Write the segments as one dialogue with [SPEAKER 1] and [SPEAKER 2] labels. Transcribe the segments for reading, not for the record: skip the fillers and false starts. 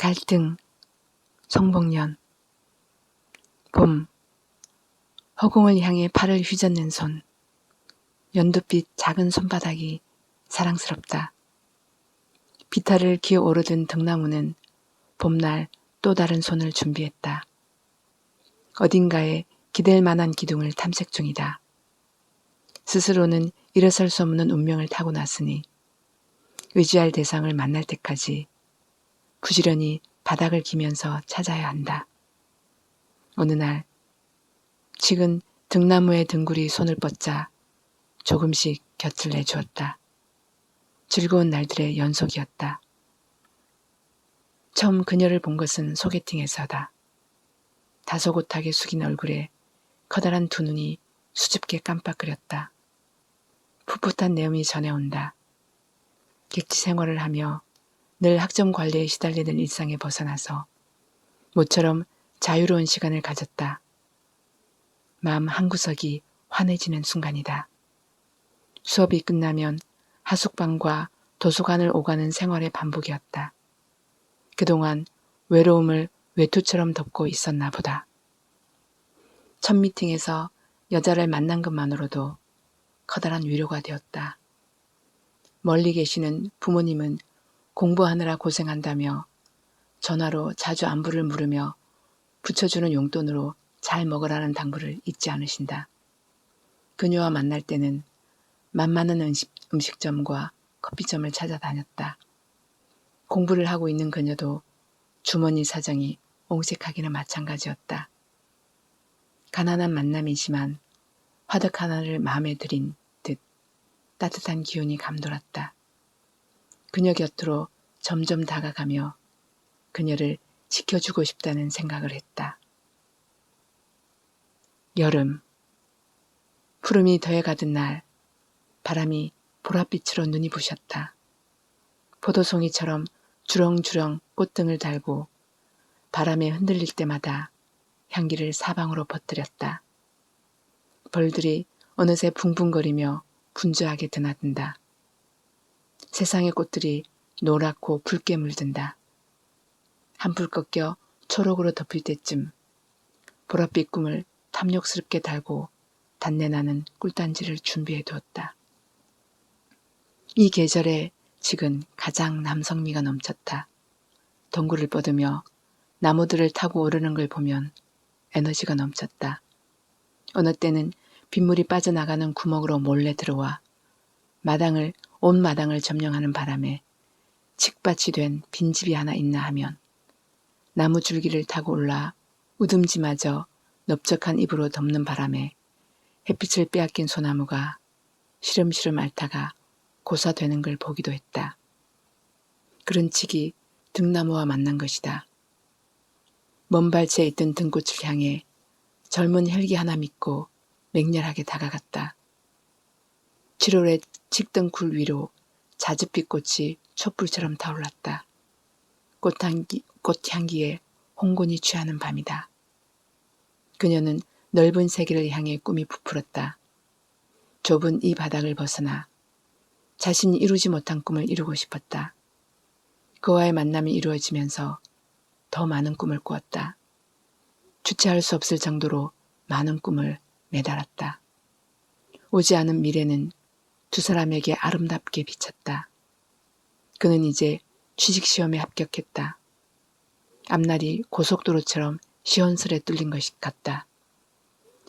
[SPEAKER 1] 갈등, 송복년. 봄, 허공을 향해 팔을 휘젓는 손. 연두빛 작은 손바닥이 사랑스럽다. 비탈을 기어오르던 등나무는 봄날 또 다른 손을 준비했다. 어딘가에 기댈 만한 기둥을 탐색 중이다. 스스로는 일어설 수 없는 운명을 타고났으니 의지할 대상을 만날 때까지 부지런히 바닥을 기면서 찾아야 한다. 어느 날 칡은 등나무의 등굴이 손을 뻗자 조금씩 곁을 내주었다. 즐거운 날들의 연속이었다. 처음 그녀를 본 것은 소개팅에서다. 다소곳하게 숙인 얼굴에 커다란 두 눈이 수줍게 깜빡거렸다. 풋풋한 내음이 전해온다. 객지 생활을 하며 늘 학점 관리에 시달리는 일상에 벗어나서 모처럼 자유로운 시간을 가졌다. 마음 한구석이 환해지는 순간이다. 수업이 끝나면 하숙방과 도서관을 오가는 생활의 반복이었다. 그동안 외로움을 외투처럼 덮고 있었나 보다. 첫 미팅에서 여자를 만난 것만으로도 커다란 위로가 되었다. 멀리 계시는 부모님은 공부하느라 고생한다며 전화로 자주 안부를 물으며 붙여주는 용돈으로 잘 먹으라는 당부를 잊지 않으신다. 그녀와 만날 때는 만만한 음식점과 커피점을 찾아다녔다. 공부를 하고 있는 그녀도 주머니 사정이 옹색하기는 마찬가지였다. 가난한 만남이지만 화덕 하나를 마음에 들인 듯 따뜻한 기운이 감돌았다. 그녀 곁으로 점점 다가가며 그녀를 지켜주고 싶다는 생각을 했다. 여름, 푸름이 더해가던 날 바람이 보랏빛으로 눈이 부셨다. 포도송이처럼 주렁주렁 꽃등을 달고 바람에 흔들릴 때마다 향기를 사방으로 퍼뜨렸다. 벌들이 어느새 붕붕거리며 분주하게 드나든다. 세상의 꽃들이 노랗고 붉게 물든다. 한풀 꺾여 초록으로 덮일 때쯤 보랏빛 꿈을 탐욕스럽게 달고 단내나는 꿀단지를 준비해 두었다. 이 계절에 칡은 가장 남성미가 넘쳤다. 덩굴을 뻗으며 나무들을 타고 오르는 걸 보면 에너지가 넘쳤다. 어느 때는 빗물이 빠져나가는 구멍으로 몰래 들어와 온 마당을 점령하는 바람에 칡밭이 된 빈집이 하나 있나 하면 나무 줄기를 타고 올라 우듬지마저 넓적한 입으로 덮는 바람에 햇빛을 빼앗긴 소나무가 시름시름 앓다가 고사되는 걸 보기도 했다. 그런 칡이 등나무와 만난 것이다. 먼 발치에 있던 등꽃을 향해 젊은 혈기 하나 믿고 맹렬하게 다가갔다. 7월의 칡등굴 위로 자줏빛 꽃이 촛불처럼 타올랐다. 꽃향기에 홍곤이 취하는 밤이다. 그녀는 넓은 세계를 향해 꿈이 부풀었다. 좁은 이 바닥을 벗어나 자신이 이루지 못한 꿈을 이루고 싶었다. 그와의 만남이 이루어지면서 더 많은 꿈을 꾸었다. 주체할 수 없을 정도로 많은 꿈을 매달았다. 오지 않은 미래는 두 사람에게 아름답게 비쳤다. 그는 이제 취직시험에 합격했다. 앞날이 고속도로처럼 시원스레 뚫린 것 같다.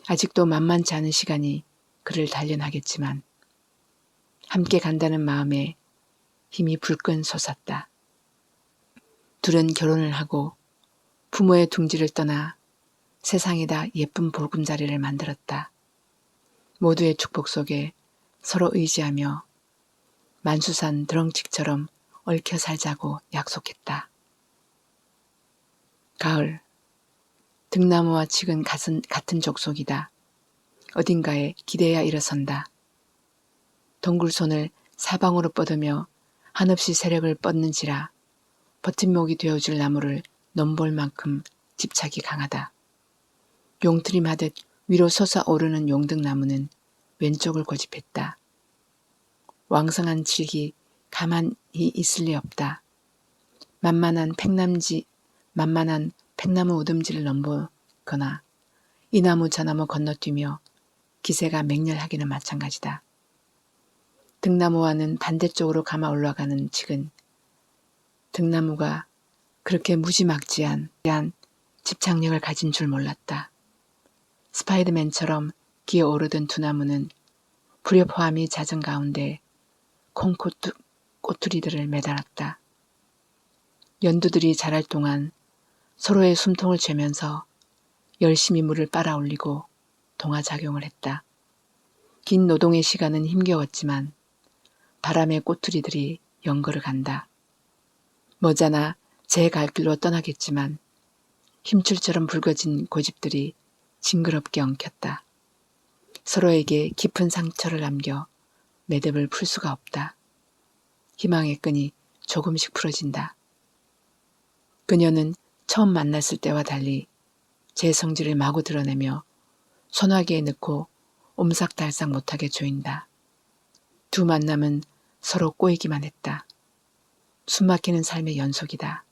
[SPEAKER 1] 아직도 만만치 않은 시간이 그를 단련하겠지만 함께 간다는 마음에 힘이 불끈 솟았다. 둘은 결혼을 하고 부모의 둥지를 떠나 세상에다 예쁜 보금자리를 만들었다. 모두의 축복 속에 서로 의지하며 만수산 드렁칙처럼 얽혀 살자고 약속했다. 가을, 등나무와 칡은 같은 족속이다. 어딘가에 기대야 일어선다. 덩굴손을 사방으로 뻗으며 한없이 세력을 뻗는지라 버팀목이 되어줄 나무를 넘볼 만큼 집착이 강하다. 용트림하듯 위로 솟아오르는 용등나무는 왼쪽을 고집했다. 왕성한 칡이 가만히 있을 리 없다. 만만한 팽나무 우듬지를 넘보거나 이 나무 저 나무 건너뛰며 기세가 맹렬하기는 마찬가지다. 등나무와는 반대쪽으로 감아 올라가는 칡은 등나무가 그렇게 무지막지한 집착력을 가진 줄 몰랐다. 스파이더맨처럼 기어오르던 두 나무는 불협화음이 잦은 가운데 꼬투리들을 매달았다. 연두들이 자랄 동안 서로의 숨통을 죄면서 열심히 물을 빨아올리고 동화작용을 했다. 긴 노동의 시간은 힘겨웠지만 바람의 꼬투리들이 연거를 간다. 머지않아 제 갈 길로 떠나겠지만 힘줄처럼 붉어진 고집들이 징그럽게 엉켰다. 서로에게 깊은 상처를 남겨 매듭을 풀 수가 없다. 희망의 끈이 조금씩 풀어진다. 그녀는 처음 만났을 때와 달리 제 성질을 마구 드러내며 소나기에 넣고 옴삭달싹 못하게 조인다. 두 만남은 서로 꼬이기만 했다. 숨막히는 삶의 연속이다.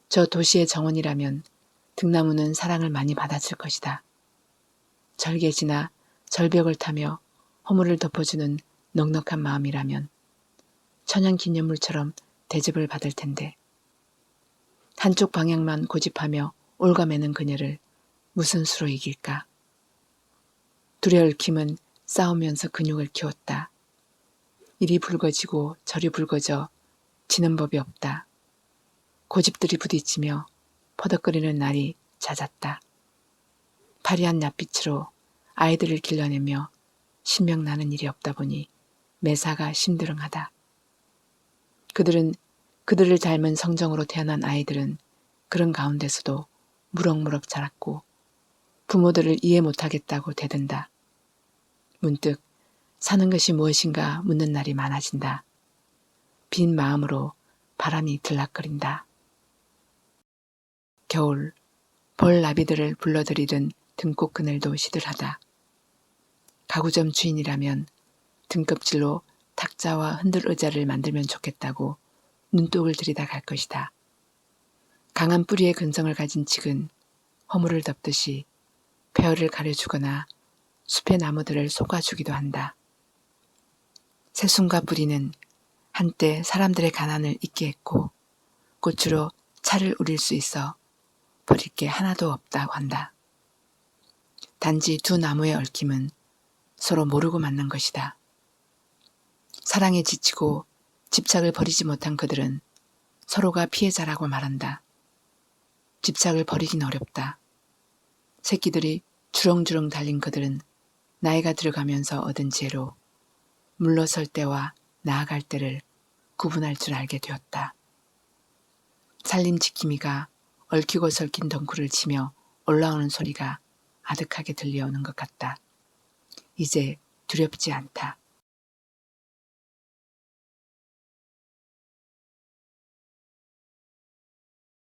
[SPEAKER 1] 저 도시의 정원이라면 등나무는 사랑을 많이 받았을 것이다. 절개지나 절벽을 타며 허물을 덮어주는 넉넉한 마음이라면 천연기념물처럼 대접을 받을 텐데 한쪽 방향만 고집하며 올가매는 그녀를 무슨 수로 이길까? 둘의 얽힘은 싸우면서 근육을 키웠다. 이리 붉어지고 저리 붉어져 지는 법이 없다. 고집들이 부딪히며 퍼덕거리는 날이 잦았다. 파리한 낯빛으로 아이들을 길러내며 신명나는 일이 없다 보니 매사가 심드렁하다. 그들을 닮은 성정으로 태어난 아이들은 그런 가운데서도 무럭무럭 자랐고 부모들을 이해 못하겠다고 대든다. 문득 사는 것이 무엇인가 묻는 날이 많아진다. 빈 마음으로 바람이 들락거린다. 겨울 벌나비들을 불러들이던 등꽃 그늘도 시들하다. 가구점 주인이라면 등껍질로 탁자와 흔들 의자를 만들면 좋겠다고 눈독을 들이다 갈 것이다. 강한 뿌리의 근성을 가진 칡은 허물을 덮듯이 폐허를 가려주거나 숲의 나무들을 솎아주기도 한다. 새순과 뿌리는 한때 사람들의 가난을 잊게 했고 꽃으로 차를 우릴 수 있어 버릴 게 하나도 없다고 한다. 단지 두 나무의 얽힘은 서로 모르고 만난 것이다. 사랑에 지치고 집착을 버리지 못한 그들은 서로가 피해자라고 말한다. 집착을 버리긴 어렵다. 새끼들이 주렁주렁 달린 그들은 나이가 들어가면서 얻은 지혜로 물러설 때와 나아갈 때를 구분할 줄 알게 되었다. 살림지킴이가 얽히고 설킨 덩굴을 치며 올라오는 소리가 아득하게 들려오는 것 같다. 이제 두렵지 않다.